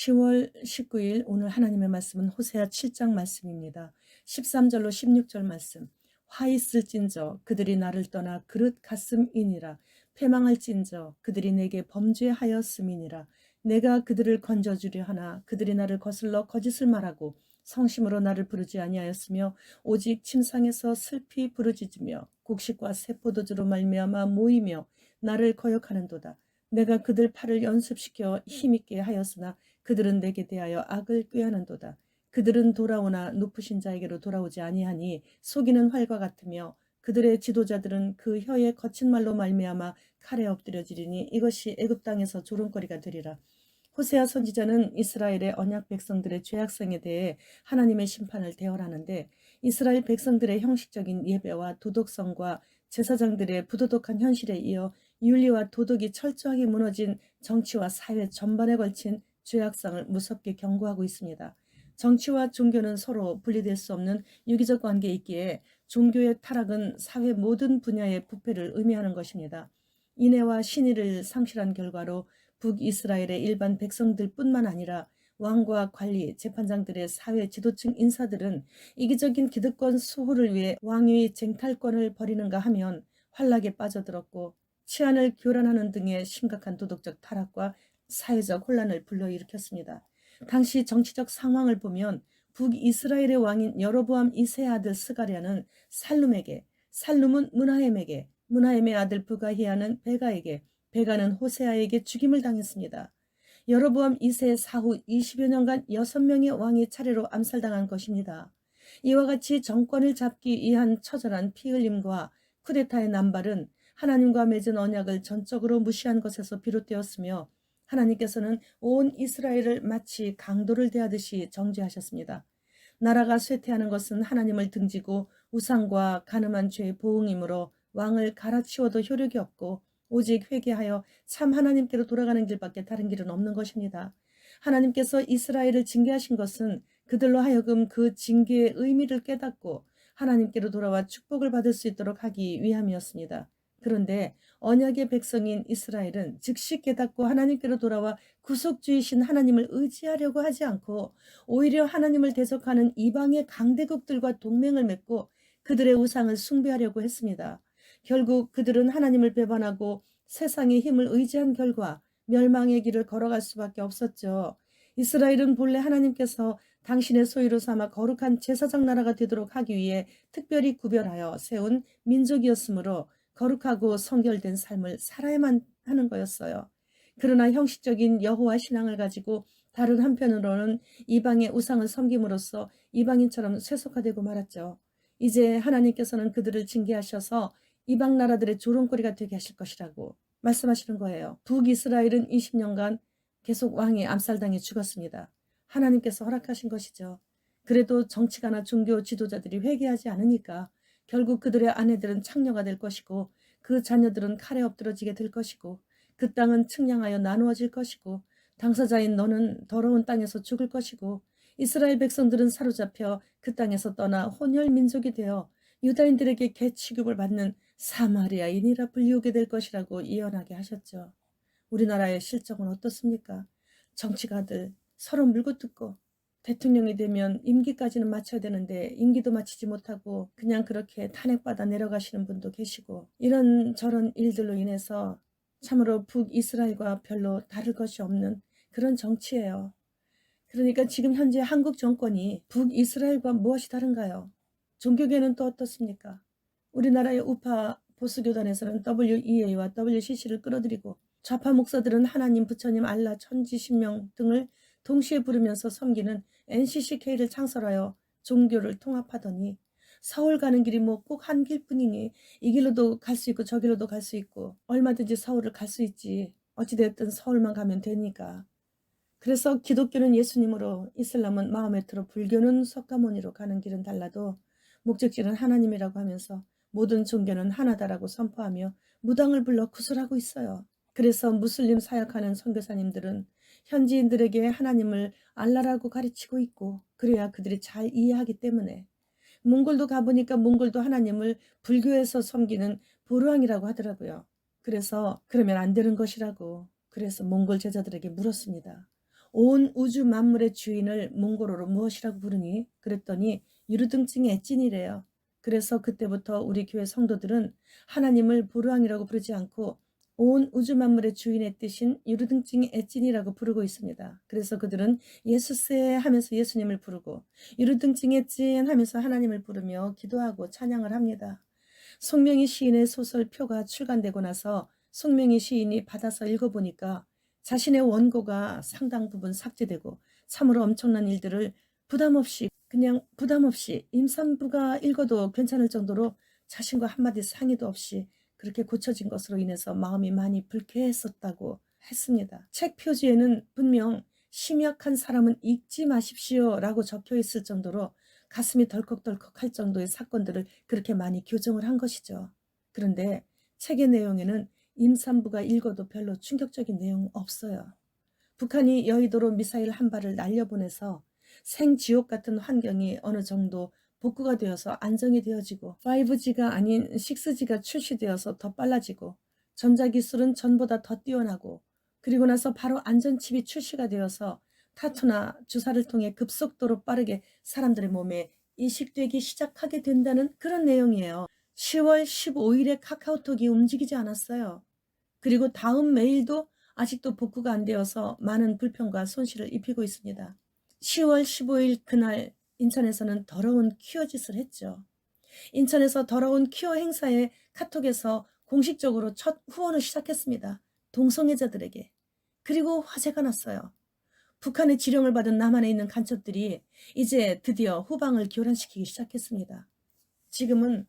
10월 19일 오늘 하나님의 말씀은 호세아 7장 말씀입니다. 13절로 16절 말씀. 화 있을진저 그들이 나를 떠나 그릇 갔음이니라. 패망할진저 그들이 내게 범죄하였음이니라. 내가 그들을 건져주려 하나 그들이 나를 거슬러 거짓을 말하고 성심으로 나를 부르지 아니하였으며 오직 침상에서 슬피 부르짖으며 곡식과 새포도주로 말미암아 모이며 나를 거역하는도다. 내가 그들 팔을 연습시켜 힘있게 하였으나 그들은 내게 대하여 악을 꾀하는도다. 그들은 돌아오나 높으신 자에게로 돌아오지 아니하니 속이는 활과 같으며 그들의 지도자들은 그 혀의 거친 말로 말미암아 칼에 엎드려지리니 이것이 애굽 땅에서 조롱거리가 되리라. 호세아 선지자는 이스라엘의 언약 백성들의 죄악성에 대해 하나님의 심판을 대언하는데 이스라엘 백성들의 형식적인 예배와 도덕성과 제사장들의 부도덕한 현실에 이어 윤리와 도덕이 철저하게 무너진 정치와 사회 전반에 걸친 죄악성을 무섭게 경고하고 있습니다. 정치와 종교는 서로 분리될 수 없는 유기적 관계이기에 종교의 타락은 사회 모든 분야의 부패를 의미하는 것입니다. 인애와 신의를 상실한 결과로 북이스라엘의 일반 백성들뿐만 아니라 왕과 관리, 재판장들의 사회 지도층 인사들은 이기적인 기득권 수호를 위해 왕위 쟁탈권을 벌이는가 하면 환락에 빠져들었고 치안을 교란하는 등의 심각한 도덕적 타락과 사회적 혼란을 불러일으켰습니다. 당시 정치적 상황을 보면 북이스라엘의 왕인 여로보암 2세 아들 스가랴는 살룸에게, 살룸은 므나헴에게, 므나헴의 아들 부가히야는 베가에게, 베가는 호세아에게 죽임을 당했습니다. 여로보암 2세 사후 20여 년간 6명의 왕이 차례로 암살당한 것입니다. 이와 같이 정권을 잡기 위한 처절한 피 흘림과 쿠데타의 남발은 하나님과 맺은 언약을 전적으로 무시한 것에서 비롯되었으며 하나님께서는 온 이스라엘을 마치 강도를 대하듯이 정죄하셨습니다. 나라가 쇠퇴하는 것은 하나님을 등지고 우상과 간음한 죄의 보응이므로 왕을 갈아치워도 효력이 없고 오직 회개하여 참 하나님께로 돌아가는 길밖에 다른 길은 없는 것입니다. 하나님께서 이스라엘을 징계하신 것은 그들로 하여금 그 징계의 의미를 깨닫고 하나님께로 돌아와 축복을 받을 수 있도록 하기 위함이었습니다. 그런데 언약의 백성인 이스라엘은 즉시 깨닫고 하나님께로 돌아와 구속주이신 하나님을 의지하려고 하지 않고 오히려 하나님을 대적하는 이방의 강대국들과 동맹을 맺고 그들의 우상을 숭배하려고 했습니다. 결국 그들은 하나님을 배반하고 세상의 힘을 의지한 결과 멸망의 길을 걸어갈 수밖에 없었죠. 이스라엘은 본래 하나님께서 당신의 소유로 삼아 거룩한 제사장 나라가 되도록 하기 위해 특별히 구별하여 세운 민족이었으므로 거룩하고 성결된 삶을 살아야만 하는 거였어요. 그러나 형식적인 여호와 신앙을 가지고 다른 한편으로는 이방의 우상을 섬김으로써 이방인처럼 세속화되고 말았죠. 이제 하나님께서는 그들을 징계하셔서 이방 나라들의 조롱거리가 되게 하실 것이라고 말씀하시는 거예요. 북이스라엘은 20년간 계속 왕이 암살당해 죽었습니다. 하나님께서 허락하신 것이죠. 그래도 정치가나 종교 지도자들이 회개하지 않으니까 결국 그들의 아내들은 창녀가 될 것이고 그 자녀들은 칼에 엎드러지게 될 것이고 그 땅은 측량하여 나누어질 것이고 당사자인 너는 더러운 땅에서 죽을 것이고 이스라엘 백성들은 사로잡혀 그 땅에서 떠나 혼혈 민족이 되어 유다인들에게 개 취급을 받는 사마리아인이라 불리우게 될 것이라고 예언하게 하셨죠. 우리나라의 실정은 어떻습니까? 정치가들 서로 물고 뜯고 대통령이 되면 임기까지는 마쳐야 되는데 임기도 마치지 못하고 그냥 그렇게 탄핵받아 내려가시는 분도 계시고 이런저런 일들로 인해서 참으로 북이스라엘과 별로 다를 것이 없는 그런 정치예요. 그러니까 지금 현재 한국 정권이 북이스라엘과 무엇이 다른가요? 종교계는 또 어떻습니까? 우리나라의 우파 보수교단에서는 WEA와 WCC를 끌어들이고 좌파 목사들은 하나님, 부처님, 알라, 천지, 신명 등을 동시에 부르면서 섬기는 NCCK를 창설하여 종교를 통합하더니 서울 가는 길이 뭐 꼭 한 길뿐이니 이 길로도 갈 수 있고 저 길로도 갈 수 있고 얼마든지 서울을 갈 수 있지 어찌됐든 서울만 가면 되니까. 그래서 기독교는 예수님으로, 이슬람은 마호메트로, 불교는 석가모니로 가는 길은 달라도 목적지는 하나님이라고 하면서 모든 종교는 하나다라고 선포하며 무당을 불러 구술하고 있어요. 그래서 무슬림 사역하는 선교사님들은 현지인들에게 하나님을 알라라고 가르치고 있고 그래야 그들이 잘 이해하기 때문에 몽골도 가보니까 몽골도 하나님을 불교에서 섬기는 보르왕이라고 하더라고요. 그래서 그러면 안 되는 것이라고 그래서 몽골 제자들에게 물었습니다. 온 우주 만물의 주인을 몽골어로 무엇이라고 부르니? 그랬더니 유르등증의 애찐이래요. 그래서 그때부터 우리 교회 성도들은 하나님을 보르왕이라고 부르지 않고 온 우주 만물의 주인의 뜻인 유르등증의 애찐이라고 부르고 있습니다. 그래서 그들은 예수세 하면서 예수님을 부르고 유르등증의 애찐 하면서 하나님을 부르며 기도하고 찬양을 합니다. 송명희 시인의 소설 표가 출간되고 나서 송명희 시인이 받아서 읽어보니까 자신의 원고가 상당 부분 삭제되고 참으로 엄청난 일들을 그냥 부담 없이 임산부가 읽어도 괜찮을 정도로 자신과 한마디 상의도 없이 그렇게 고쳐진 것으로 인해서 마음이 많이 불쾌했었다고 했습니다. 책 표지에는 분명 심약한 사람은 읽지 마십시오 라고 적혀 있을 정도로 가슴이 덜컥덜컥 할 정도의 사건들을 그렇게 많이 교정을 한 것이죠. 그런데 책의 내용에는 임산부가 읽어도 별로 충격적인 내용 없어요. 북한이 여의도로 미사일 한 발을 날려보내서 생지옥 같은 환경이 어느 정도 복구가 되어서 안정이 되어지고 5G가 아닌 6G가 출시되어서 더 빨라지고 전자기술은 전보다 더 뛰어나고 그리고 나서 바로 안전칩이 출시가 되어서 타투나 주사를 통해 급속도로 빠르게 사람들의 몸에 이식되기 시작하게 된다는 그런 내용이에요. 10월 15일에 카카오톡이 움직이지 않았어요. 그리고 다음 메일도 아직도 복구가 안 되어서 많은 불평과 손실을 입히고 있습니다. 10월 15일 그날 인천에서는 더러운 퀴어 짓을 했죠. 인천에서 더러운 퀴어 행사에 카톡에서 공식적으로 첫 후원을 시작했습니다. 동성애자들에게. 그리고 화제가 났어요. 북한의 지령을 받은 남한에 있는 간첩들이 이제 드디어 후방을 교란시키기 시작했습니다. 지금은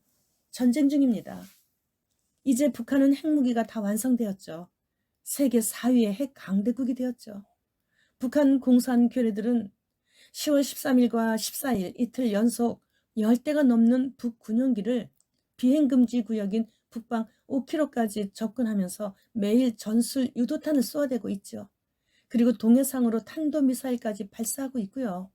전쟁 중입니다. 이제 북한은 핵무기가 다 완성되었죠. 세계 4위의 핵 강대국이 되었죠. 북한 공산 괴뢰들은 10월 13일과 14일 이틀 연속 10대가 넘는 북군용기를 비행금지 구역인 북방 5km까지 접근하면서 매일 전술 유도탄을 쏘아대고 있죠. 그리고 동해상으로 탄도미사일까지 발사하고 있고요.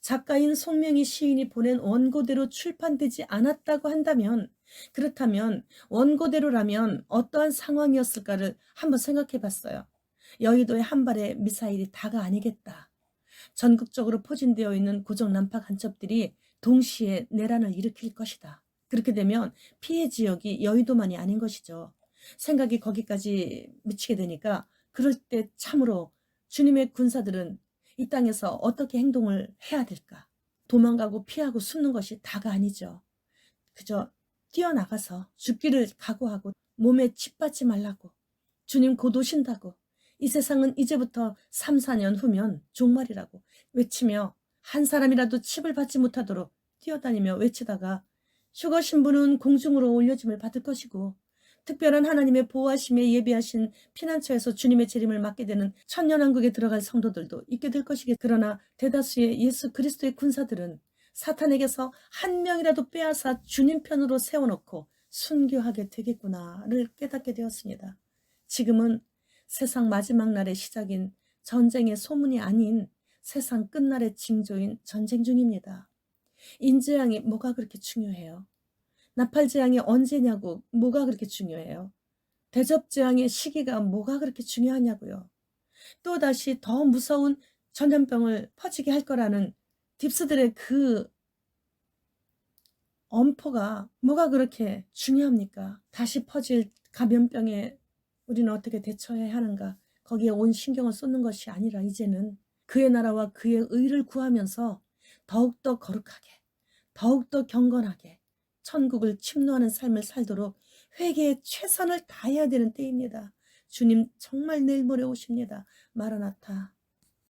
작가인 송명희 시인이 보낸 원고대로 출판되지 않았다고 한다면 그렇다면 원고대로라면 어떠한 상황이었을까를 한번 생각해 봤어요. 여의도의 한 발의 미사일이 다가 아니겠다. 전국적으로 포진되어 있는 고정난파 간첩들이 동시에 내란을 일으킬 것이다. 그렇게 되면 피해 지역이 여의도만이 아닌 것이죠. 생각이 거기까지 미치게 되니까 그럴 때 참으로 주님의 군사들은 이 땅에서 어떻게 행동을 해야 될까? 도망가고 피하고 숨는 것이 다가 아니죠. 그저 뛰어나가서 죽기를 각오하고 몸에 칩 받지 말라고 주님 곧 오신다고 이 세상은 이제부터 3, 4년 후면 종말이라고 외치며 한 사람이라도 칩을 받지 못하도록 뛰어다니며 외치다가 죽으신 분은 공중으로 올려짐을 받을 것이고 특별한 하나님의 보호하심에 예비하신 피난처에서 주님의 재림을 맞게 되는 천년왕국에 들어갈 성도들도 있게 될 것이겠. 그러나 대다수의 예수 그리스도의 군사들은 사탄에게서 한 명이라도 빼앗아 주님 편으로 세워놓고 순교하게 되겠구나를 깨닫게 되었습니다. 지금은 세상 마지막 날의 시작인 전쟁의 소문이 아닌 세상 끝날의 징조인 전쟁 중입니다. 인재양이 뭐가 그렇게 중요해요? 나팔재앙이 언제냐고 뭐가 그렇게 중요해요? 대접재앙의 시기가 뭐가 그렇게 중요하냐고요. 또다시 더 무서운 전염병을 퍼지게 할 거라는 딥스들의 그 엄포가 뭐가 그렇게 중요합니까? 다시 퍼질 감염병에 우리는 어떻게 대처해야 하는가? 거기에 온 신경을 쏟는 것이 아니라 이제는 그의 나라와 그의 의를 구하면서 더욱더 거룩하게, 더욱더 경건하게 천국을 침노하는 삶을 살도록 회개에 최선을 다해야 되는 때입니다. 주님 정말 내일 모레 오십니다. 마라나타.